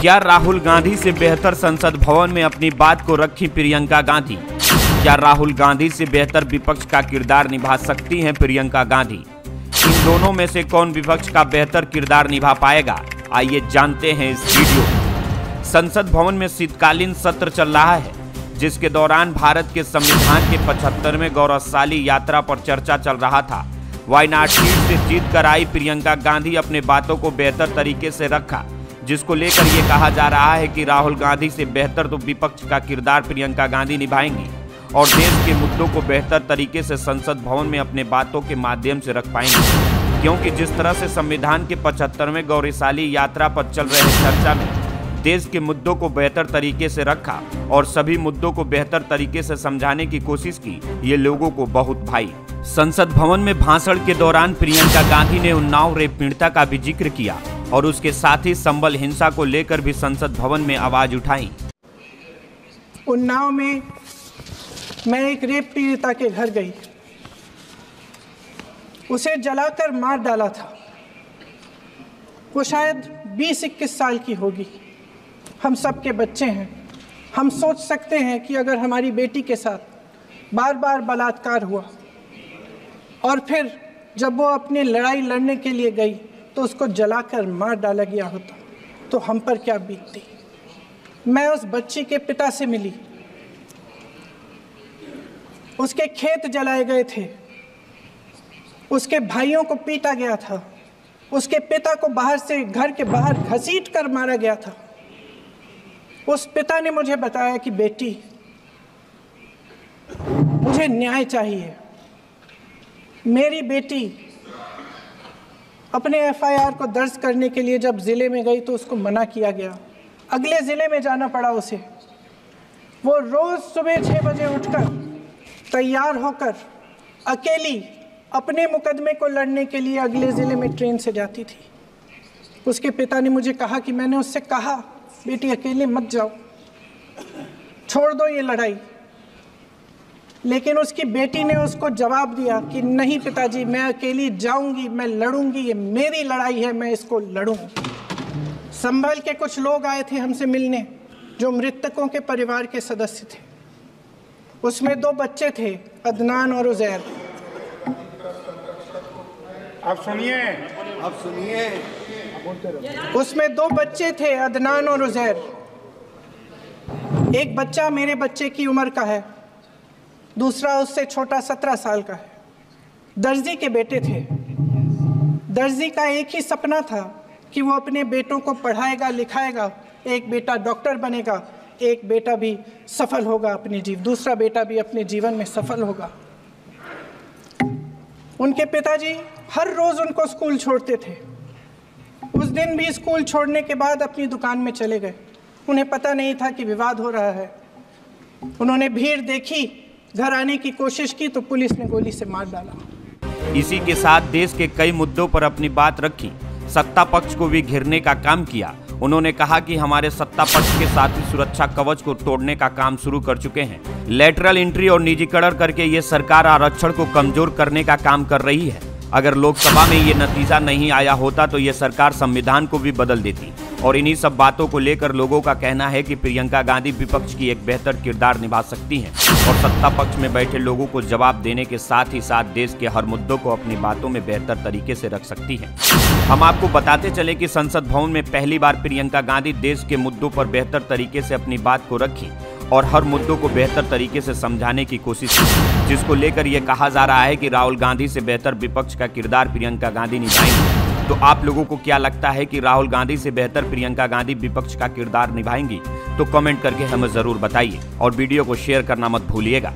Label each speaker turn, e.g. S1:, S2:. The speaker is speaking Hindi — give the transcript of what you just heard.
S1: क्या राहुल गांधी से बेहतर संसद भवन में अपनी बात को रखी प्रियंका गांधी? क्या राहुल गांधी से बेहतर विपक्ष का किरदार निभा सकती हैं प्रियंका गांधी? इन दोनों में से कौन विपक्ष का बेहतर किरदार निभा पाएगा? आइए जानते हैं इस वीडियो में। संसद भवन में शीतकालीन सत्र चल रहा है, जिसके दौरान भारत के संविधान के 75वें गौरवशाली यात्रा पर चर्चा चल रहा था। वायनाड सीट से जीत कर आई प्रियंका गांधी अपने बातों को बेहतर तरीके से रखा, जिसको लेकर ये कहा जा रहा है कि राहुल गांधी से बेहतर तो विपक्ष का किरदार प्रियंका गांधी निभाएंगी और देश के मुद्दों को बेहतर तरीके से संसद भवन में अपने बातों के माध्यम से रख पाएंगी। क्योंकि जिस तरह से संविधान के 75वें गौरवशाली यात्रा पर चल रहे चर्चा में देश के मुद्दों को बेहतर तरीके से रखा और सभी मुद्दों को बेहतर तरीके से समझाने की कोशिश की, ये लोगों को बहुत भाई। संसद भवन में भाषण के दौरान प्रियंका गांधी ने उन्नाव रेप पीड़िता का भी जिक्र किया और उसके साथ ही संबल हिंसा को लेकर भी संसद भवन में आवाज उठाई।
S2: उन्नाव में मैं एक रेप पीड़िता के घर गई, उसे जलाकर मार डाला था। वो शायद 20-21 साल की होगी। हम सब के बच्चे हैं। हम सोच सकते हैं कि अगर हमारी बेटी के साथ बार बार बलात्कार हुआ और फिर जब वो अपनी लड़ाई लड़ने के लिए गई तो उसको जलाकर मार डाला गया होता तो हम पर क्या बीतती। मैं उस बच्ची के पिता से मिली। उसके खेत जलाए गए थे, उसके भाइयों को पीटा गया था, उसके पिता को बाहर से घर के बाहर घसीट कर मारा गया था। उस पिता ने मुझे बताया कि बेटी, मुझे न्याय चाहिए। मेरी बेटी अपने एफआईआर को दर्ज करने के लिए जब ज़िले में गई तो उसको मना किया गया। अगले ज़िले में जाना पड़ा उसे। वो रोज़ सुबह 6 बजे उठकर तैयार होकर अकेली अपने मुकदमे को लड़ने के लिए अगले ज़िले में ट्रेन से जाती थी। उसके पिता ने मुझे कहा कि मैंने उससे कहा, बेटी अकेले मत जाओ, छोड़ दो ये लड़ाई। लेकिन उसकी बेटी ने उसको जवाब दिया कि नहीं पिताजी, मैं अकेली जाऊंगी, मैं लड़ूंगी, ये मेरी लड़ाई है, मैं इसको लड़ूंगी। संभल के कुछ लोग आए थे हमसे मिलने, जो मृतकों के परिवार के सदस्य थे। उसमें 2 बच्चे थे, अदनान और उजैर।
S3: अब सुनिए।
S2: उसमें 2 बच्चे थे, अदनान और उजैर। एक बच्चा मेरे बच्चे की उम्र का है, दूसरा उससे छोटा 17 साल का है। दर्जी के बेटे थे। दर्जी का एक ही सपना था कि वो अपने बेटों को पढ़ाएगा लिखाएगा। एक बेटा डॉक्टर बनेगा, एक बेटा भी सफल होगा दूसरा बेटा भी अपने जीवन में सफल होगा। उनके पिताजी हर रोज़ उनको स्कूल छोड़ते थे। उस दिन भी स्कूल छोड़ने के बाद अपनी दुकान में चले गए। उन्हें पता नहीं था कि विवाद हो रहा है। उन्होंने भीड़ देखी, घर आने की कोशिश की तो पुलिस ने गोली से मार डाला।
S1: इसी के साथ देश के कई मुद्दों पर अपनी बात रखी, सत्ता पक्ष को भी घेरने का काम किया। उन्होंने कहा कि हमारे सत्ता पक्ष के साथी सुरक्षा कवच को तोड़ने का काम शुरू कर चुके हैं। लेटरल एंट्री और निजीकरण करके ये सरकार आरक्षण को कमजोर करने का काम कर रही है। अगर लोकसभा में ये नतीजा नहीं आया होता तो ये सरकार संविधान को भी बदल देती। और इन्हीं सब बातों को लेकर लोगों का कहना है कि प्रियंका गांधी विपक्ष की एक बेहतर किरदार निभा सकती हैं और सत्ता पक्ष में बैठे लोगों को जवाब देने के साथ ही साथ देश के हर मुद्दों को अपनी बातों में बेहतर तरीके से रख सकती हैं। हम आपको बताते चले कि संसद भवन में पहली बार प्रियंका गांधी देश के मुद्दों पर बेहतर तरीके से अपनी बात को रखी और हर मुद्दों को बेहतर तरीके से समझाने की कोशिश की, जिसको लेकर यह कहा जा रहा है कि राहुल गांधी से बेहतर विपक्ष का किरदार प्रियंका गांधी निभाएंगी। तो आप लोगों को क्या लगता है कि राहुल गांधी से बेहतर प्रियंका गांधी विपक्ष का किरदार निभाएंगी? तो कमेंट करके हमें जरूर बताइए और वीडियो को शेयर करना मत भूलिएगा।